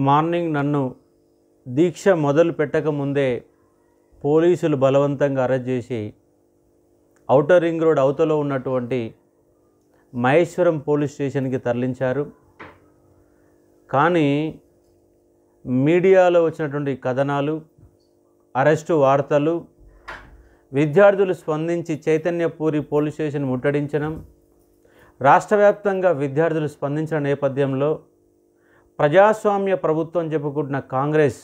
Morning నన్ను దీక్ష మొదలు పెట్టకముందే పోలీసులు బలవంతంగా అరెస్ట్ చేసి ఔటర్ రింగ్ రోడ్ అవతలో ఉన్నటువంటి మహేశ్వరం పోలీస్ స్టేషన్కి తరలించారు. కానీ మీడియాలో వచ్చినటువంటి కథనాలు, అరెస్టు వార్తలు, విద్యార్థులు స్పందించి చైతన్యపూరి పోలీస్ స్టేషన్ ముట్టడించడం, రాష్ట్ర వ్యాప్తంగా విద్యార్థులు స్పందించిన నేపథ్యంలో ప్రజాస్వామ్య ప్రభుత్వం చెప్పుకుంటున్న కాంగ్రెస్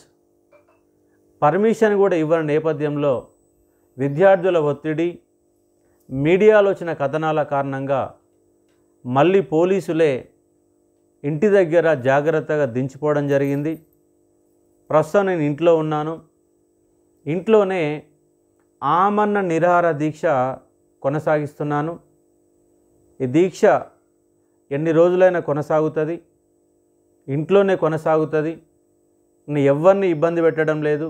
పర్మిషన్ కూడా ఇవ్వని నేపథ్యంలో విద్యార్థుల ఒత్తిడి, మీడియాలో వచ్చిన కథనాల కారణంగా మళ్ళీ పోలీసులే ఇంటి దగ్గర జాగ్రత్తగా దించిపోవడం జరిగింది. ప్రస్తుతం నేను ఇంట్లో ఉన్నాను. ఇంట్లోనే ఆమరణ నిరాహార దీక్ష కొనసాగిస్తున్నాను. ఈ దీక్ష ఎన్ని రోజులైనా కొనసాగుతుంది, ఇంట్లోనే కొనసాగుతుంది. నేను ఎవరిని ఇబ్బంది పెట్టడం లేదు,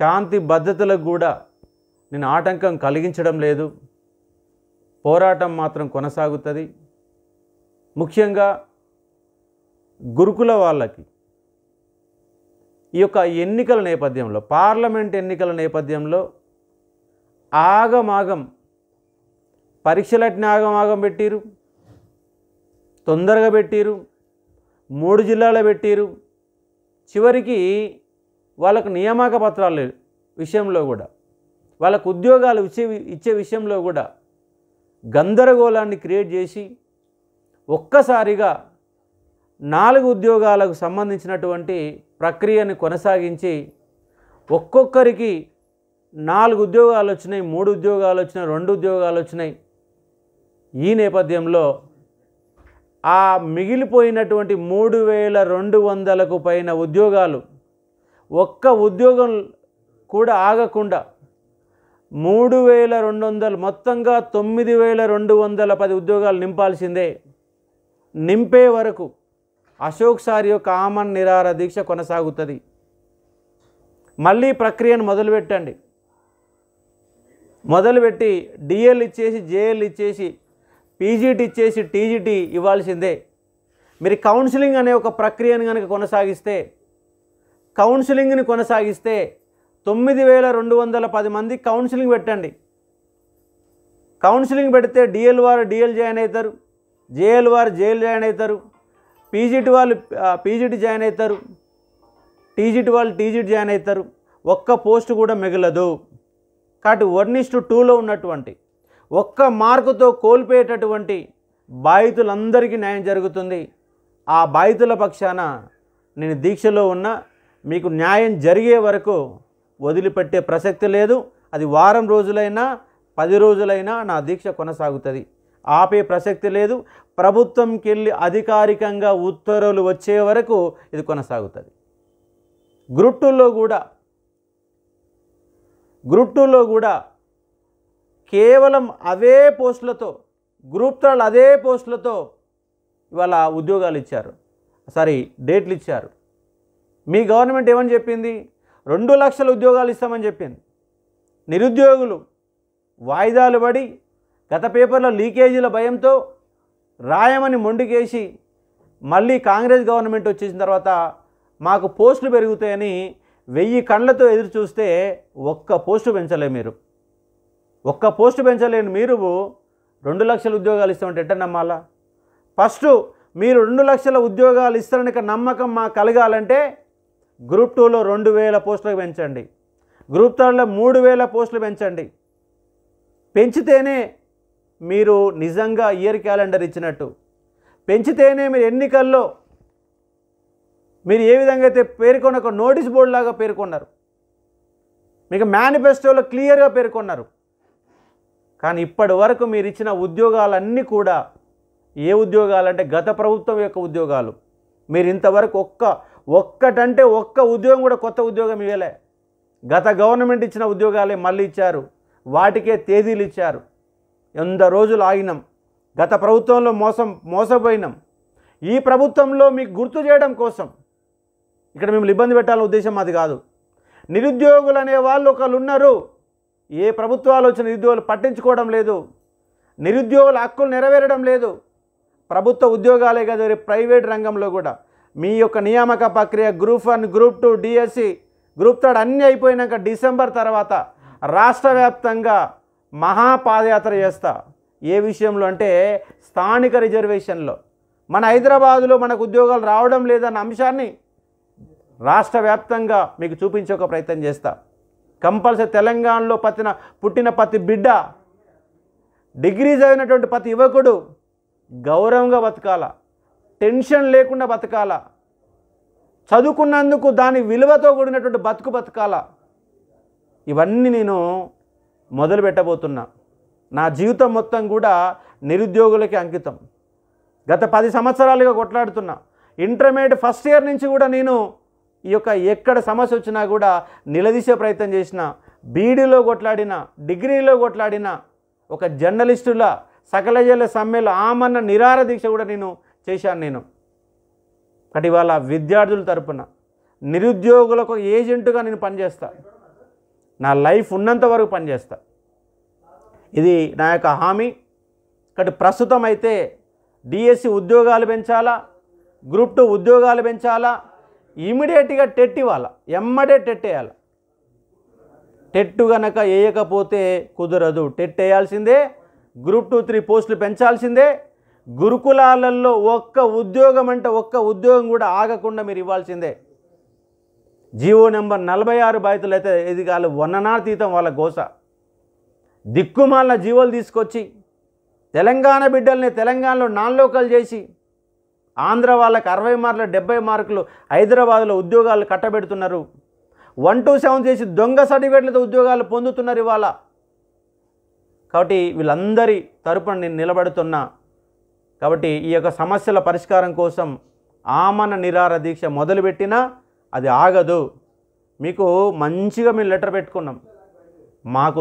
శాంతి భద్రతలకు కూడా నేను ఆటంకం కలిగించడం లేదు. పోరాటం మాత్రం కొనసాగుతుంది. ముఖ్యంగా గురుకుల వాళ్ళకి ఈ యొక్క ఎన్నికల నేపథ్యంలో, పార్లమెంట్ ఎన్నికల నేపథ్యంలో ఆగమాగం పరీక్షలట్ని ఆగమాగం పెట్టిరు, తొందరగా పెట్టిరు, 3 జిల్లాలో పెట్టిరు. చివరికి వాళ్ళకు నియామక పత్రాల విషయంలో కూడా, వాళ్ళకు ఉద్యోగాలు ఇచ్చే విషయంలో కూడా గందరగోళాన్ని క్రియేట్ చేసి ఒక్కసారిగా 4 ఉద్యోగాలకు సంబంధించినటువంటి ప్రక్రియను కొనసాగించి ఒక్కొక్కరికి 4 ఉద్యోగాలు వచ్చినాయి, 3 ఉద్యోగాలు వచ్చినాయి, 2 ఉద్యోగాలు వచ్చినాయి. ఈ నేపథ్యంలో ఆ మిగిలిపోయినటువంటి 3200కు పైన ఉద్యోగాలు, ఒక్క ఉద్యోగం కూడా ఆగకుండా 3200, మొత్తంగా 9210 ఉద్యోగాలు నింపాల్సిందే. నింపే వరకు అశోక్ సార్ యొక్క ఆమరణ నిరాహార దీక్ష కొనసాగుతుంది. మళ్ళీ ప్రక్రియను మొదలుపెట్టండి. మొదలుపెట్టి డిఎల్ ఇచ్చేసి, జేఎల్ ఇచ్చేసి, పీజీటీ ఇచ్చేసి, టీజీటీ ఇవ్వాల్సిందే. మీరు కౌన్సిలింగ్ అనే ఒక ప్రక్రియను కనుక కొనసాగిస్తే, కౌన్సిలింగ్ని కొనసాగిస్తే 9210 మంది కౌన్సిలింగ్ పెట్టండి. కౌన్సిలింగ్ పెడితే డిఎల్ వారు డిఎల్ జాయిన్ అవుతారు, జేఎల్ వారు జేఎల్ జాయిన్ అవుతారు, పీజీటీ వాళ్ళు పీజీటీ జాయిన్ అవుతారు, టీజీటీ వాళ్ళు టీజీటీ జాయిన్ అవుతారు. ఒక్క పోస్టు కూడా మిగలదు. కాబట్టి 1:2లో ఉన్నటువంటి ఒక్క మార్కుతో కోల్పోయేటటువంటి బాధితులందరికీ న్యాయం జరుగుతుంది. ఆ బాధితుల పక్షాన నేను దీక్షలో ఉన్నా. మీకు న్యాయం జరిగే వరకు వదిలిపెట్టే ప్రసక్తి లేదు. అది వారం రోజులైనా 10 రోజులైనా నా దీక్ష కొనసాగుతుంది. ఆపే ప్రసక్తి లేదు. ప్రభుత్వంకి వెళ్ళి అధికారికంగా ఉత్తర్వులు వచ్చే వరకు ఇది కొనసాగుతుంది. గ్రూప్ 2లో కూడా కేవలం అవే పోస్టులతో, గ్రూప్ 3 అదే పోస్టులతో ఇవాళ ఉద్యోగాలు ఇచ్చారు, డేట్లు ఇచ్చారు. మీ గవర్నమెంట్ ఏమని చెప్పింది? 2 లక్షల ఉద్యోగాలు ఇస్తామని చెప్పింది. నిరుద్యోగులు వాయిదాలు పడి గత పేపర్ల లీకేజీల భయంతో రాయమని మొండికేసి మళ్ళీ కాంగ్రెస్ గవర్నమెంట్ వచ్చేసిన తర్వాత మాకు పోస్టులు పెరుగుతాయని 1000 కళ్ళతో ఎదురు చూస్తే ఒక్క పోస్టు పెంచలే. మీరు ఒక్క పోస్టు పెంచలేని మీరు 2 లక్షల ఉద్యోగాలు ఇస్తామంటే ఎట్ట నమ్మాలా? ఫస్ట్ మీరు 2 లక్షల ఉద్యోగాలు ఇస్తారని నమ్మకం మాకు కలగాలంటే గ్రూప్ 2లో 2000 పోస్టులకు పెంచండి, గ్రూప్ 3లో 3000 పోస్టులు పెంచండి. పెంచితేనే మీరు నిజంగా ఇయర్ క్యాలెండర్ ఇచ్చినట్టు, పెంచితేనే మీరు ఎన్నికల్లో మీరు ఏ విధంగా అయితే పేర్కొన్న ఒక నోటీస్ బోర్డు లాగా పేర్కొన్నారు, మీకు మేనిఫెస్టోలో క్లియర్గా పేర్కొన్నారు. కానీ ఇప్పటి వరకు మీరు ఇచ్చిన ఉద్యోగాలన్నీ కూడా ఏ ఉద్యోగాలంటే గత ప్రభుత్వం యొక్క ఉద్యోగాలు. మీరు ఇంతవరకు ఒక్కటంటే ఒక్క ఉద్యోగం కూడా కొత్త ఉద్యోగం ఇవ్వలే. గత గవర్నమెంట్ ఇచ్చిన ఉద్యోగాలే మళ్ళీ ఇచ్చారు, వాటికే తేదీలు ఇచ్చారు. 100 రోజులు ఆగినాం. గత ప్రభుత్వంలో మోసపోయినాం. ఈ ప్రభుత్వంలో మీకు గుర్తు చేయడం కోసం, ఇక్కడ మిమ్మల్ని ఇబ్బంది పెట్టాలనే ఉద్దేశం అది కాదు. నిరుద్యోగులు అనే వాళ్ళు ఒకళ్ళు ఉన్నారు. ఏ ప్రభుత్వాలు వచ్చిన నిరుద్యోగులు పట్టించుకోవడం లేదు, నిరుద్యోగుల హక్కులు నెరవేరడం లేదు. ప్రభుత్వ ఉద్యోగాలే కాదు, ప్రైవేట్ రంగంలో కూడా మీ యొక్క నియామక ప్రక్రియ గ్రూప్ 1, గ్రూప్ 2, డిఎస్సి, గ్రూప్ 3 అన్నీ అయిపోయినాక డిసెంబర్ తర్వాత రాష్ట్ర వ్యాప్తంగా మహాపాదయాత్ర చేస్తా. ఏ విషయంలో అంటే స్థానిక రిజర్వేషన్లో మన హైదరాబాదులో మనకు ఉద్యోగాలు రావడం లేదన్న అంశాన్ని రాష్ట్ర వ్యాప్తంగా మీకు చూపించే ఒక ప్రయత్నం చేస్తా. కంపల్సరీ తెలంగాణలో పుట్టిన ప్రతి బిడ్డ, డిగ్రీ చదివినటువంటి ప్రతి యువకుడు గౌరవంగా బతకాల, టెన్షన్ లేకుండా బతకాల, చదువుకున్నందుకు దాని విలువతో కూడినటువంటి బతకాల. ఇవన్నీ నేను మొదలు పెట్టబోతున్నా. నా జీవితం మొత్తం కూడా నిరుద్యోగులకి అంకితం. గత 10 సంవత్సరాలుగా కొట్లాడుతున్నా. ఇంటర్మీడియట్ ఫస్ట్ ఇయర్ నుంచి కూడా నేను ఈ యొక్క ఎక్కడ సమస్య వచ్చినా కూడా నిలదీసే ప్రయత్నం చేసిన, బీడీలో కొట్లాడిన, డిగ్రీలో కొట్లాడిన, ఒక జర్నలిస్టుల సకల జనుల సమ్మెలో ఆమరణ నిరాహార దీక్ష కూడా నేను చేశాను. కాబట్టి ఇవాళ విద్యార్థుల తరపున నిరుద్యోగులకు ఏజెంటుగా నేను పనిచేస్తా. నా లైఫ్ ఉన్నంత వరకు పనిచేస్తా. ఇది నా యొక్క హామీ. కాబట్టి ప్రస్తుతం అయితే డిఎస్సి ఉద్యోగాలు పెంచాలా, గ్రూప్ 2 ఉద్యోగాలు పెంచాలా, ఇమీడియట్గా టెట్ ఇవ్వాలి, ఎమ్మడే టెట్ వేయాలి. టెట్ కనుక వేయకపోతే కుదరదు. టెట్ వేయాల్సిందే. గ్రూప్ 2, 3 పోస్టులు పెంచాల్సిందే. గురుకులాలలో ఒక్క ఉద్యోగం అంటే ఒక్క ఉద్యోగం కూడా ఆగకుండా మీరు ఇవ్వాల్సిందే. జీవో నెంబర్ 46 బాధితులు అయితే ఇది కాదు వననాతీతం వాళ్ళ గోస. దిక్కుమాలిన జీవోలు తీసుకొచ్చి తెలంగాణ బిడ్డల్ని తెలంగాణలో నాన్ లోకల్ చేసి ఆంధ్ర వాళ్ళకి 60 మార్కులు 70 మార్కులు హైదరాబాద్లో ఉద్యోగాలు కట్టబెడుతున్నారు. 1 to 7 చేసి దొంగ సర్టిఫికేట్లతో ఉద్యోగాలు పొందుతున్నారు ఇవాళ. కాబట్టి వీళ్ళందరి తరపున నేను నిలబడుతున్నా. కాబట్టి ఈ యొక్క సమస్యల పరిష్కారం కోసం ఆమరణ నిరాహార దీక్ష మొదలుపెట్టినా అది ఆగదు. మీకు మంచిగా మేము లెటర్ పెట్టుకున్నాం. మాకు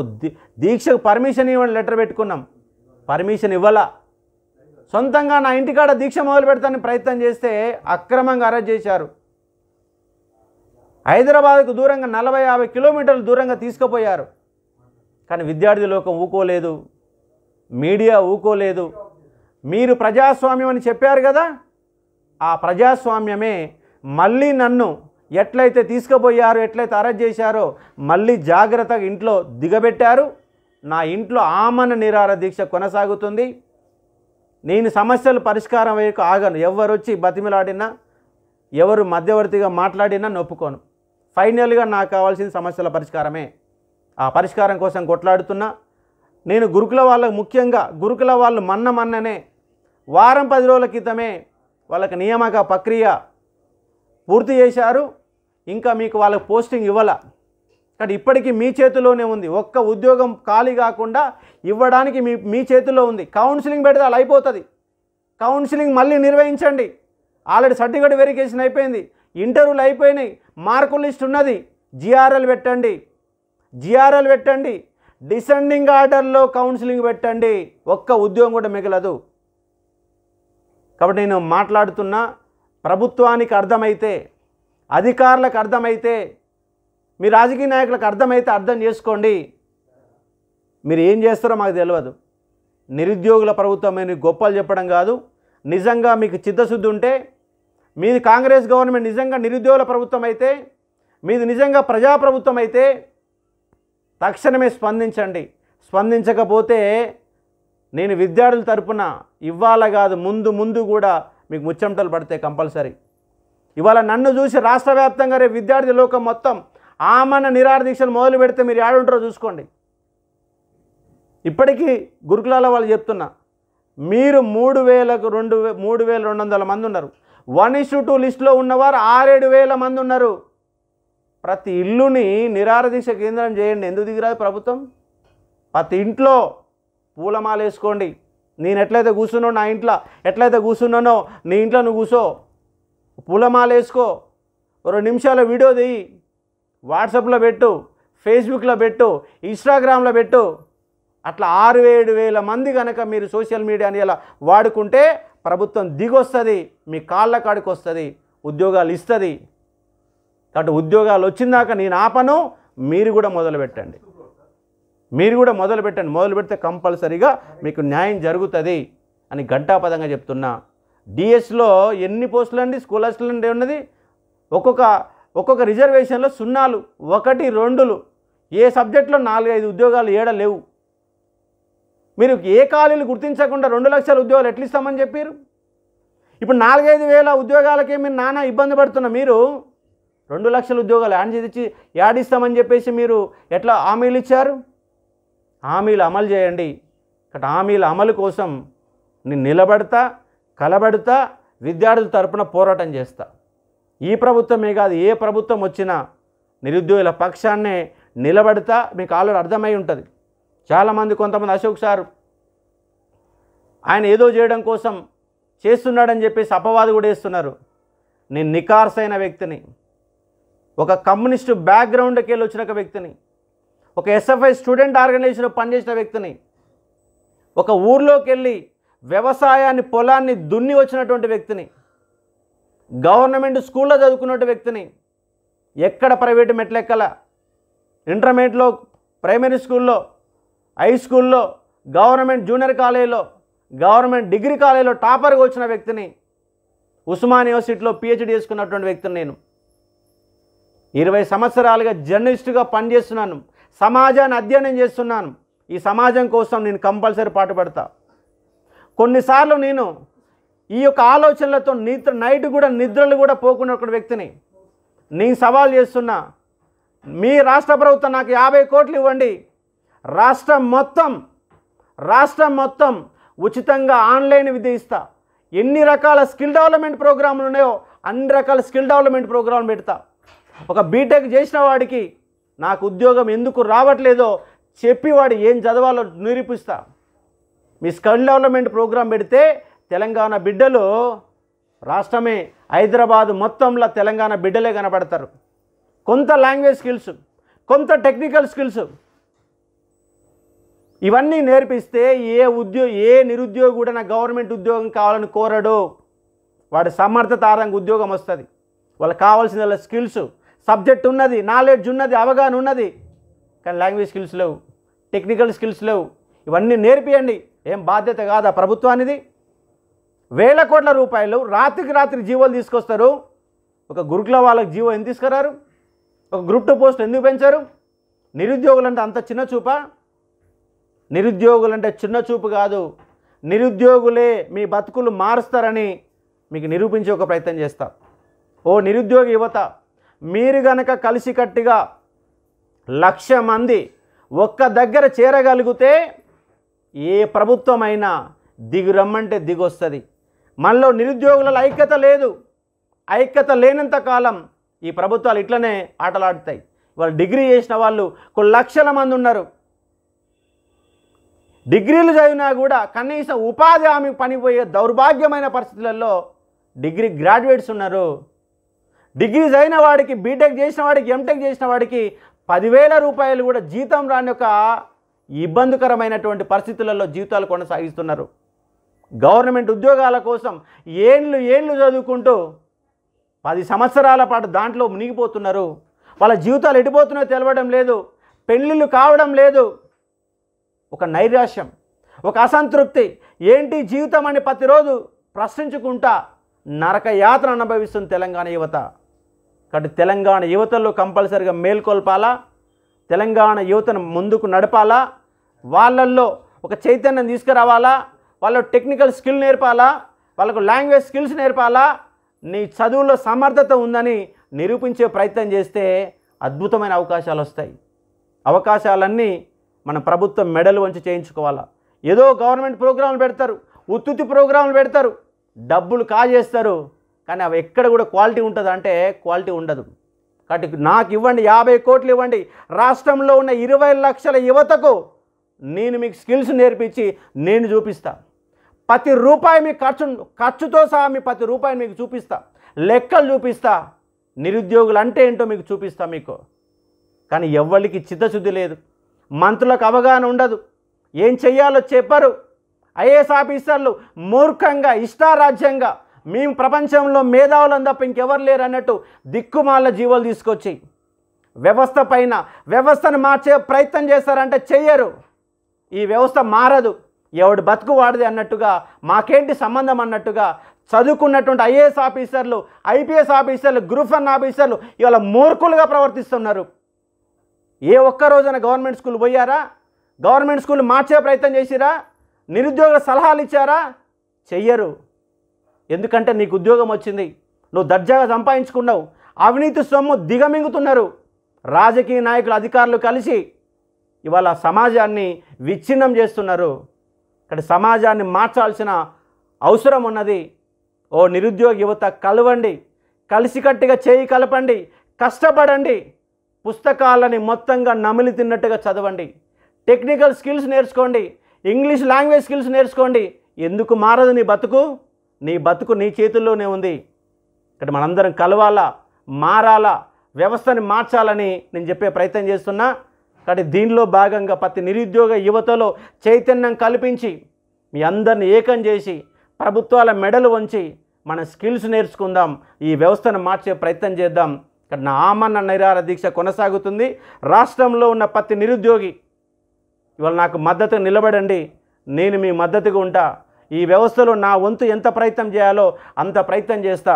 దీక్షకు పర్మిషన్ ఇవ్వండి లెటర్ పెట్టుకున్నాం. పర్మిషన్ ఇవ్వాల. సొంతంగా నా ఇంటికాడ దీక్ష మొదలు పెడతానికి ప్రయత్నం చేస్తే అక్రమంగా అరెస్ట్ చేశారు. హైదరాబాద్కు దూరంగా 40-50 కిలోమీటర్లు దూరంగా తీసుకుపోయారు. కానీ విద్యార్థి లోకం ఊకోలేదు, మీడియా ఊకోలేదు. మీరు ప్రజాస్వామ్యం అని చెప్పారు కదా, ఆ ప్రజాస్వామ్యమే మళ్ళీ నన్ను ఎట్లయితే తీసుకుపోయారో, ఎట్లయితే అరెస్ట్ చేశారో మళ్ళీ జాగ్రత్తగా ఇంట్లో దిగబెట్టారు. నా ఇంట్లో ఆమరణ నిరాహార దీక్ష కొనసాగుతుంది. నేను సమస్యలు పరిష్కారం అయ్యాక ఆగను. ఎవరు వచ్చి బతిమిలాడినా, ఎవరు మధ్యవర్తిగా మాట్లాడినా నొప్పుకోను. ఫైనల్గా నాకు కావాల్సిన సమస్యల పరిష్కారమే. ఆ పరిష్కారం కోసం కొట్లాడుతున్నా. నేను గురుకుల వాళ్ళకు, ముఖ్యంగా గురుకుల వాళ్ళు మొన్ననే వారం 10 రోజుల క్రితమే వాళ్ళకి నియామక ప్రక్రియ పూర్తి చేశారు. ఇంకా మీకు వాళ్ళకి పోస్టింగ్ ఇవ్వాల. కానీ ఇప్పటికీ మీ చేతిలోనే ఉంది. ఒక్క ఉద్యోగం ఖాళీ కాకుండా ఇవ్వడానికి మీ చేతిలో ఉంది. కౌన్సిలింగ్ పెడితే అలా అయిపోతుంది. కౌన్సిలింగ్ మళ్ళీ నిర్వహించండి. ఆల్రెడీ సర్టిఫికేట్ వెరిఫికేషన్ అయిపోయింది, ఇంటర్వ్యూలు అయిపోయినాయి, మార్కుల లిస్ట్ ఉన్నది. జిఆర్ఎల్ పెట్టండి. డిసెండింగ్ ఆర్డర్లో కౌన్సిలింగ్ పెట్టండి. ఒక్క ఉద్యోగం కూడా మిగలదు. కాబట్టి నేను మాట్లాడుతున్నా, ప్రభుత్వానికి అర్థమైతే, అధికారులకు అర్థమైతే, మీ రాజకీయ నాయకులకు అర్థమైతే అర్థం చేసుకోండి. మీరు ఏం చేస్తారో మాకు తెలియదు. నిరుద్యోగుల ప్రభుత్వం అని గొప్పలు చెప్పడం కాదు. నిజంగా మీకు చిత్తశుద్ధి ఉంటే, మీది కాంగ్రెస్ గవర్నమెంట్ నిజంగా నిరుద్యోగుల ప్రభుత్వం అయితే, మీది నిజంగా ప్రజాప్రభుత్వం అయితే తక్షణమే స్పందించండి. స్పందించకపోతే నేను విద్యార్థుల తరపున ఇవాళ కాదు ముందు కూడా మీకు ముచ్చెమటలు పడతాయి కంపల్సరీ. ఇవాళ నన్ను చూసి రాష్ట్ర వ్యాప్తంగా రేపు విద్యార్థి లోకం మొత్తం ఆమరణ నిరాహార దీక్షలు మొదలు పెడితే మీరు ఏడుంటారో చూసుకోండి. ఇప్పటికీ గురుకులాల వాళ్ళు చెప్తున్నా, మీరు 3,200 మంది ఉన్నారు. 1:2 లిస్టులో ఉన్నవారు 6-7 మంది ఉన్నారు. ప్రతి ఇల్లుని నిరాహార దీక్ష కేంద్రం చేయండి. ఎందుకు దిగిరాదు ప్రభుత్వం? ప్రతి ఇంట్లో పూలమాల వేసుకోండి. నేను ఎట్లయితే కూర్చున్నానో, నా ఇంట్లో ఎట్లయితే కూర్చున్నానో నీ ఇంట్లో నువ్వు కూర్చో, పూలమాల వేసుకో, 2 నిమిషాల వీడియో తీయి, వాట్సాప్లో పెట్టు, ఫేస్బుక్లో పెట్టు, ఇన్స్టాగ్రామ్లో పెట్టు. అట్లా 6-7 మంది కనుక మీరు సోషల్ మీడియాని ఇలా వాడుకుంటే ప్రభుత్వం దిగొస్తుంది, మీ కాళ్ళ కాడికి వస్తుంది, ఉద్యోగాలు ఇస్తుంది. కాబట్టి ఉద్యోగాలు వచ్చిందాక నేను ఆపను. మీరు కూడా మొదలు పెట్టండి. మొదలు పెడితే కంపల్సరీగా మీకు న్యాయం జరుగుతుంది అని ఘంటాపదంగా చెప్తున్నా. డిఎస్లో ఎన్ని పోస్టులు అండి? స్కూల్ అసిస్టెంట్ ఉన్నది ఒక్కొక్క రిజర్వేషన్లో 0, 1, 2 ఏ సబ్జెక్టులో 4-5 ఉద్యోగాలు ఏడ లేవు. మీరు ఏ ఖాళీలు గుర్తించకుండా 2 లక్షల ఉద్యోగాలు ఎట్లా ఇస్తామని చెప్పారు? ఇప్పుడు 4-5 వేల ఉద్యోగాలకే మీరు నానా ఇబ్బంది పడుతున్న మీరు 2 లక్షల ఉద్యోగాలు యాడిస్తామని చెప్పేసి మీరు ఎట్లా హామీలు ఇచ్చారు? హామీలు అమలు చేయండి. ఇక్కడ హామీల అమలు కోసం నేను నిలబడతా, కలబడతా, విద్యార్థుల తరపున పోరాటం చేస్తా. ఈ ప్రభుత్వమే కాదు, ఏ ప్రభుత్వం వచ్చినా నిరుద్యోగుల పక్షాన్నే నిలబడతా. మీకు ఆల్రెడీ అర్థమై ఉంటుంది. చాలామంది కొంతమంది అశోక్ సార్ ఆయన ఏదో చేయడం కోసం చేస్తున్నాడని చెప్పేసి అపవాదు కూడా వేస్తున్నారు. నేను నికార్సైన వ్యక్తిని, ఒక కమ్యూనిస్టు బ్యాక్గ్రౌండ్కి వెళ్ళి వచ్చిన వ్యక్తిని, ఒక ఎస్ఎఫ్ఐ స్టూడెంట్ ఆర్గనైజేషన్లో పనిచేసిన వ్యక్తిని, ఒక ఊర్లోకి వెళ్ళి వ్యవసాయాన్ని పొలాన్ని దున్ని వచ్చినటువంటి వ్యక్తిని, గవర్నమెంట్ స్కూల్లో చదువుకున్న వ్యక్తిని, ఎక్కడ ప్రైవేటు మెట్లెక్కల, ఇంటర్మీడియట్లో, ప్రైమరీ స్కూల్లో, హై స్కూల్లో, గవర్నమెంట్ జూనియర్ కాలేజీలో, గవర్నమెంట్ డిగ్రీ కాలేజీలో టాపర్గా వచ్చిన వ్యక్తిని, ఉస్మాన్ యూనివర్సిటీలో పిహెచ్డి చేసుకున్నటువంటి వ్యక్తిని. నేను 20 సంవత్సరాలుగా జర్నలిస్టుగా పనిచేస్తున్నాను, సమాజాన్ని అధ్యయనం చేస్తున్నాను. ఈ సమాజం కోసం నేను కంపల్సరీ పాటుపడతా. కొన్నిసార్లు నేను ఈ యొక్క ఆలోచనలతో నైట్ కూడా నిద్రలు కూడా పోకున్న ఒక వ్యక్తిని. నేను సవాల్ చేస్తున్నా, మీ రాష్ట్ర ప్రభుత్వం నాకు 50 కోట్లు ఇవ్వండి, రాష్ట్రం మొత్తం ఉచితంగా ఆన్లైన్ విద్య ఇస్తా. ఎన్ని రకాల స్కిల్ డెవలప్మెంట్ ప్రోగ్రాములు ఉన్నాయో అన్ని రకాల స్కిల్ డెవలప్మెంట్ ప్రోగ్రాం పెడతా. ఒక బీటెక్ చేసిన వాడికి నాకు ఉద్యోగం ఎందుకు రావట్లేదో చెప్పి వాడు ఏం చదవాలో నిరూపిస్తా. మీ స్కిల్ డెవలప్మెంట్ ప్రోగ్రాం పెడితే తెలంగాణ బిడ్డలు, రాష్ట్రమే హైదరాబాద్ మొత్తంలో తెలంగాణ బిడ్డలే కనబడతారు. కొంత లాంగ్వేజ్ స్కిల్స్, కొంత టెక్నికల్ స్కిల్స్ ఇవన్నీ నేర్పిస్తే ఏ నిరుద్యోగి కూడా నాకు గవర్నమెంట్ ఉద్యోగం కావాలని కోరడు. వాడి సమర్థత ఆధారంగా ఉద్యోగం వస్తుంది. వాళ్ళకి కావాల్సిన స్కిల్స్, సబ్జెక్ట్ ఉన్నది, నాలెడ్జ్ ఉన్నది, అవగాహన ఉన్నది, కానీ లాంగ్వేజ్ స్కిల్స్ లేవు, టెక్నికల్ స్కిల్స్ లేవు. ఇవన్నీ నేర్పియండి. ఏం బాధ్యత కాదా ప్రభుత్వానిది? వేల కోట్ల రూపాయలు రాత్రికి రాత్రి జీవోలు తీసుకొస్తారు. ఒక గురుకుల వాళ్ళకి జీవో ఎందుకు తీసుకురారు? ఒక గ్రూప్ 2 పోస్ట్ ఎందుకు పెంచారు? నిరుద్యోగులంటే అంత చిన్న చూపా? నిరుద్యోగులంటే చిన్న చూపు కాదు, నిరుద్యోగులే మీ బతుకులు మారుస్తారని మీకు నిరూపించే ఒక ప్రయత్నం చేస్తా. ఓ నిరుద్యోగ యువత, మీరు గనక కలిసికట్టుగా 1,00,000 మంది ఒక్క దగ్గర చేరగలిగితే ఏ ప్రభుత్వమైనా దిగురమ్మంటే దిగొస్తుంది. మనలో నిరుద్యోగులలో ఐక్యత లేదు. ఐక్యత లేనంత కాలం ఈ ప్రభుత్వాలు ఇట్లనే ఆటలాడుతాయి. వాళ్ళు డిగ్రీ చేసిన వాళ్ళు కొన్ని లక్షల మంది ఉన్నారు. డిగ్రీలు చదివినా కూడా కనీసం ఉపాధి హామీ పనిపోయే దౌర్భాగ్యమైన పరిస్థితులలో డిగ్రీ గ్రాడ్యుయేట్స్ ఉన్నారు. డిగ్రీ చదివిన వాడికి, బీటెక్ చేసిన వాడికి, ఎంటెక్ చేసిన వాడికి 10,000 రూపాయలు కూడా జీతం రాని ఒక ఇబ్బందికరమైనటువంటి పరిస్థితులలో జీవితాలు కొనసాగిస్తున్నారు. గవర్నమెంట్ ఉద్యోగాల కోసం ఏళ్ళు చదువుకుంటూ 10 సంవత్సరాల పాటు దాంట్లో మునిగిపోతున్నారు. వాళ్ళ జీవితాలు ఎడిపోతున్నాయో తెలవడం లేదు, పెళ్ళిళ్ళు కావడం లేదు. ఒక నైరాశ్యం, ఒక అసంతృప్తి, ఏంటి జీవితం అని ప్రతిరోజు ప్రశ్నించుకుంటా నరక యాత్ర అనుభవిస్తుంది తెలంగాణ యువత. కాబట్టి తెలంగాణ యువతలో కంపల్సరిగా మేల్కొల్పాలా, తెలంగాణ యువతను ముందుకు నడపాలా, వాళ్ళల్లో ఒక చైతన్యం తీసుకురావాలా, వాళ్ళ టెక్నికల్ స్కిల్ నేర్పాలా, వాళ్ళకు లాంగ్వేజ్ స్కిల్స్ నేర్పాలా. నీ చదువులో సమర్థత ఉందని నిరూపించే ప్రయత్నం చేస్తే అద్భుతమైన అవకాశాలు వస్తాయి. అవకాశాలన్నీ మన ప్రభుత్వం మెడలు వంచి చేయించుకోవాలా. ఏదో గవర్నమెంట్ ప్రోగ్రాంలు పెడతారు, ఉత్తుత్తి ప్రోగ్రాంలు పెడతారు, డబ్బులు కాజేస్తారు, కానీ అవి ఎక్కడ కూడా క్వాలిటీ ఉంటుంది అంటే క్వాలిటీ ఉండదు. కాబట్టి నాకు ఇవ్వండి, 50 కోట్లు ఇవ్వండి, రాష్ట్రంలో ఉన్న 20 లక్షల యువతకు నేను మీకు స్కిల్స్ నేర్పించి నేను చూపిస్తా. ప్రతి రూపాయి మీ ఖర్చుతో సహా మీ ప్రతి రూపాయి మీకు చూపిస్తా, లెక్కలు చూపిస్తా, నిరుద్యోగులు అంటే ఏంటో మీకు చూపిస్తా మీకు. కానీ ఎవ్వరికి చిత్తశుద్ధి లేదు, మంత్రులకు అవగాహన ఉండదు, ఏం చెయ్యాలో చెప్పరు. ఐఏఎస్ ఆఫీసర్లు మూర్ఖంగా ఇష్టారాజ్యంగా మేము ప్రపంచంలో మేధావులను తప్ప ఇంకెవరు లేరు అన్నట్టు దిక్కుమాల జీవోలు తీసుకొచ్చి వ్యవస్థను మార్చే ప్రయత్నం చేస్తారంటే చెయ్యరు. ఈ వ్యవస్థ మారదు, ఎవడు బతుకు వాడిది అన్నట్టుగా, మాకేంటి సంబంధం అన్నట్టుగా చదువుకున్నటువంటి ఐఏఎస్ ఆఫీసర్లు, ఐపీఎస్ ఆఫీసర్లు, గ్రూప్ 1 ఆఫీసర్లు ఇవాళ మూర్ఖులుగా ప్రవర్తిస్తున్నారు. ఏ ఒక్క రోజున గవర్నమెంట్ స్కూల్ పోయారా? గవర్నమెంట్ స్కూల్ మార్చే ప్రయత్నం చేసిరా? నిరుద్యోగుల సలహాలు ఇచ్చారా? చెయ్యరు. ఎందుకంటే నీకు ఉద్యోగం వచ్చింది, నువ్వు దర్జాగా సంపాదించుకున్నావు. అవినీతి సొమ్ము దిగమింగుతున్నారు రాజకీయ నాయకులు, అధికారులు కలిసి ఇవాళ సమాజాన్ని విచ్ఛిన్నం చేస్తున్నారు. ఇక్కడ సమాజాన్ని మార్చాల్సిన అవసరం ఉన్నది. ఓ నిరుద్యోగ యువత కలవండి, కలిసికట్టుగా చేయి కలపండి, కష్టపడండి, పుస్తకాలని మొత్తంగా నమిలి తిన్నట్టుగా చదవండి, టెక్నికల్ స్కిల్స్ నేర్చుకోండి, ఇంగ్లీష్ లాంగ్వేజ్ స్కిల్స్ నేర్చుకోండి. ఎందుకు మారదు నీ బతుకు? నీ బతుకు నీ చేతుల్లోనే ఉంది. ఇక్కడ మనందరం కలవాలా, మారాలా, వ్యవస్థని మార్చాలని నేను చెప్పే ప్రయత్నం చేస్తున్నా. కాబట్టి దీనిలో భాగంగా ప్రతి నిరుద్యోగ యువతలో చైతన్యం కల్పించి మీ అందరిని ఏకం చేసి ప్రభుత్వాల మెడలు వంచి మన స్కిల్స్ నేర్చుకుందాం, ఈ వ్యవస్థను మార్చే ప్రయత్నం చేద్దాం. ఇక్కడ నా ఆమరణ నిరాహార దీక్ష కొనసాగుతుంది. రాష్ట్రంలో ఉన్న ప్రతి నిరుద్యోగి ఇవాళ నాకు మద్దతు నిలబడండి, నేను మీ మద్దతుగా ఉంటా. ఈ వ్యవస్థలో నా వంతు ఎంత ప్రయత్నం చేయాలో అంత ప్రయత్నం చేస్తా.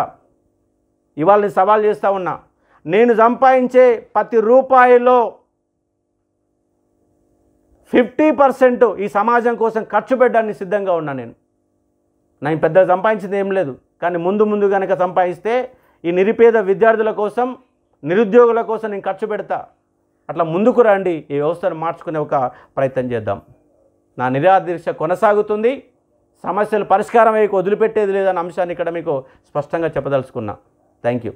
ఇవాళ నేను సవాల్ చేస్తూ ఉన్నా, నేను సంపాదించే ప్రతి రూపాయిలో 50% ఈ సమాజం కోసం ఖర్చు పెట్టడానికి సిద్ధంగా ఉన్నా. నేను పెద్దగా సంపాదించింది ఏం లేదు, కానీ ముందు కనుక సంపాదిస్తే ఈ నిరుపేద విద్యార్థుల కోసం, నిరుద్యోగుల కోసం నేను ఖర్చు పెడతా. అట్లా ముందుకు రండి, ఈ వ్యవస్థను మార్చుకునే ఒక ప్రయత్నం చేద్దాం. నా నిరాహార దీక్ష కొనసాగుతుంది. సమస్యలు పరిష్కారం అయ్యి వదిలిపెట్టేది లేదన్న అంశాన్ని ఇక్కడ మీకు స్పష్టంగా చెప్పదలుచుకున్నా. Thank you.